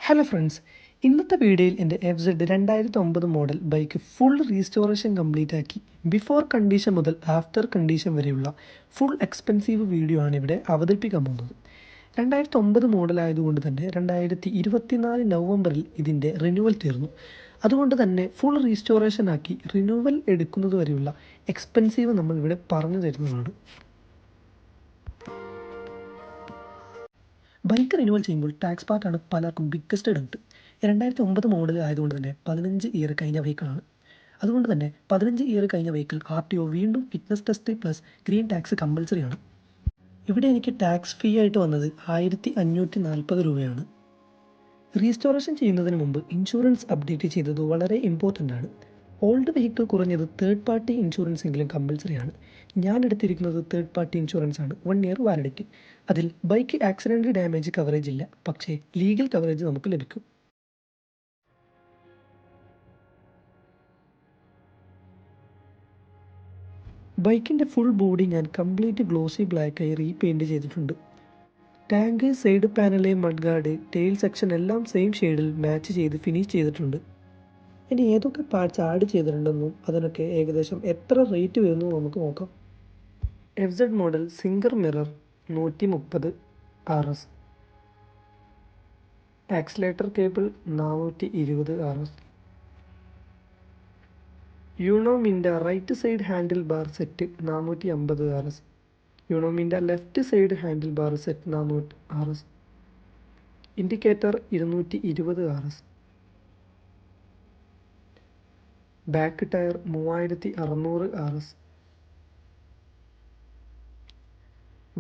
Hello friends, ഇന്നത്തെ വീഡിയോയിൽ എൻ്റെ FZ 2009 model bike full restoration complete ആക്കി ബിഫോർ കണ്ടീഷൻ മുതൽ ആഫ്റ്റർ കണ്ടീഷൻ വരെയുള്ള ഫുൾ എക്സ്പെൻസീവ് വീഡിയോ ആണ് ഇവിടെ അവതരിപ്പിക്കാൻ പോകുന്നത്. 2009 മോഡലായതുകൊണ്ട് തന്നെ 2024 നവംബറിൽ ഇതിൻ്റെ റിന്യൂവൽ തീർന്നു. അതുകൊണ്ട് തന്നെ ഫുൾ റീസ്റ്റോറേഷൻ ആക്കി റിന്യൂവൽ എടുക്കുന്നത് വരെയുള്ള എക്സ്പെൻസീവ് നമ്മൾ ഇവിടെ പറഞ്ഞു തരുന്നതാണ്. ബൈക്ക് റിന്യൂവൽ ചെയ്യുമ്പോൾ ടാക്സ് പാർട്ടാണ് പലർക്കും ബിഗ്ഗസ്റ്റ് ഡൗട്ട്. 2009 മോഡൽ ആയതുകൊണ്ട് തന്നെ 15 ഇയർ കഴിഞ്ഞ വെഹിക്കിളാണ്. അതുകൊണ്ട് തന്നെ 15 ഇയർ കഴിഞ്ഞ വെഹിക്കിൾ RTO വീണ്ടും fitness test plus green tax compulsory ആണ്. ഇവിടെ എനിക്ക് ടാക്സ് ഫീ ആയിട്ട് വന്നത് 1540 രൂപയാണ്. റീസ്റ്റോറേഷൻ ചെയ്യുന്നതിന് മുമ്പ് ഇൻഷുറൻസ് അപ്ഡേറ്റ് ചെയ്തത് വളരെ ഇമ്പോർട്ടൻ്റ് ആണ്. ഓൾഡ് വെഹിക്കിൾ കുറഞ്ഞത് തേർഡ് പാർട്ടി ഇൻഷുറൻസ് എങ്കിലും കമ്പൽസറി ആണ്. ഞാൻ എടുത്തിരിക്കുന്നത് തേർഡ് പാർട്ടി ഇൻഷുറൻസ് ആണ്, 1 ഇയർ വാലിഡിറ്റി. അതിൽ ബൈക്ക് ആക്സിഡൻറ്റ് ഡാമേജ് കവറേജ് ഇല്ല, പക്ഷേ ലീഗൽ കവറേജ് നമുക്ക് ലഭിക്കും. ബൈക്കിൻ്റെ ഫുൾ ബോഡി ഞാൻ കംപ്ലീറ്റ് ഗ്ലോസി ബ്ലാക്കായി റീപെയിൻറ്റ് ചെയ്തിട്ടുണ്ട്. Tank, side panel, mud guard, tail section എല്ലാം സെയിം ഷെയ്ഡിൽ മാച്ച് ചെയ്ത് ഫിനിഷ് ചെയ്തിട്ടുണ്ട്. ഇനി ഏതൊക്കെ പാർട്സ് ആഡ് ചെയ്തിട്ടുണ്ടെന്നും അതിനൊക്കെ ഏകദേശം എത്ര റേറ്റ് വരുന്നു നമുക്ക് നോക്കാം. FZ model singer mirror 130 RS, accelerator cable 420 RS, Uno Minda right side handle bar set 450 RS, Uno Minda left side handle bar set 400 RS, indicator 220 RS, back tyre 3600 RS,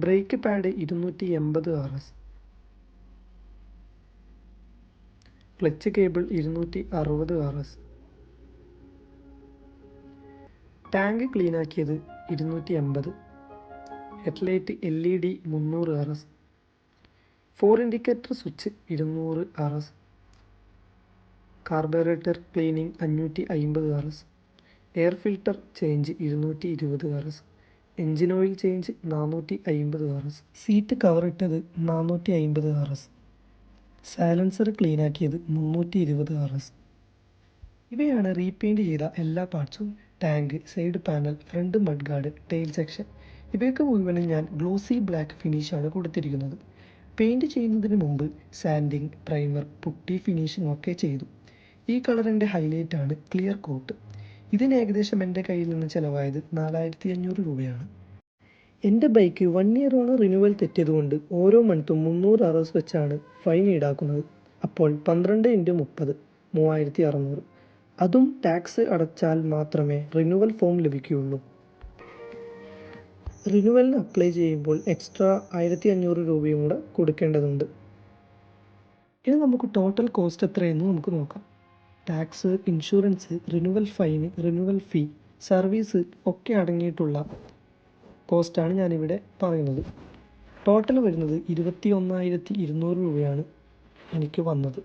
brake pad 280 RS, clutch cable 260 RS, tank clean ആക്കിയത് 280, headlight LED 300 RS, 4 indicator switch 200 RS, carburettor cleaning 550 RS, air filter change 220 RS, engine oil change 450 RS, seat cover ഇട്ടത് 450 RS, silencer clean ആക്കിയത് 320 RS. ഇവയാണ് repaint ചെയ്ത എല്ലാ പാർട്സും. Tank, side panel, front mud guard, tail section ഇവയൊക്കെ മുഴുവനും ഞാൻ glossy black ഫിനിഷാണ് കൊടുത്തിരിക്കുന്നത്. പെയിൻറ്റ് ചെയ്യുന്നതിന് മുമ്പ് സാൻഡിങ്, പ്രൈമർ, പുട്ടി ഫിനിഷിംഗ് ഒക്കെ ചെയ്തു. ഈ കളറിൻ്റെ ഹൈലൈറ്റാണ് ക്ലിയർ കോട്ട്. ഇതിന് ഏകദേശം എൻ്റെ കയ്യിൽ നിന്ന് ചിലവായത് 4500 രൂപയാണ്. എൻ്റെ ബൈക്ക് 1 ഇയറാണ് റിന്യൂവൽ തെറ്റിയതുകൊണ്ട് ഓരോ മന്തും 300 RS വെച്ചാണ് ഫൈൻ ഈടാക്കുന്നത്. അപ്പോൾ 12 × 30 3600. അതും ടാക്സ് അടച്ചാൽ മാത്രമേ റിന്യൂവൽ ഫോം ലഭിക്കുകയുള്ളൂ. റിന്യൂവലിന് അപ്ലൈ ചെയ്യുമ്പോൾ എക്സ്ട്രാ 1500 രൂപയും കൂടെ കൊടുക്കേണ്ടതുണ്ട്. ഇനി നമുക്ക് ടോട്ടൽ കോസ്റ്റ് എത്രയെന്ന് നമുക്ക് നോക്കാം. Tax, insurance, renewal fine, renewal fee, service ഒക്കെ അടങ്ങിയിട്ടുള്ള കോസ്റ്റാണ് ഞാനിവിടെ പറയുന്നത്. ടോട്ടൽ വരുന്നത് 21,200 രൂപയാണ് എനിക്ക് വന്നത്.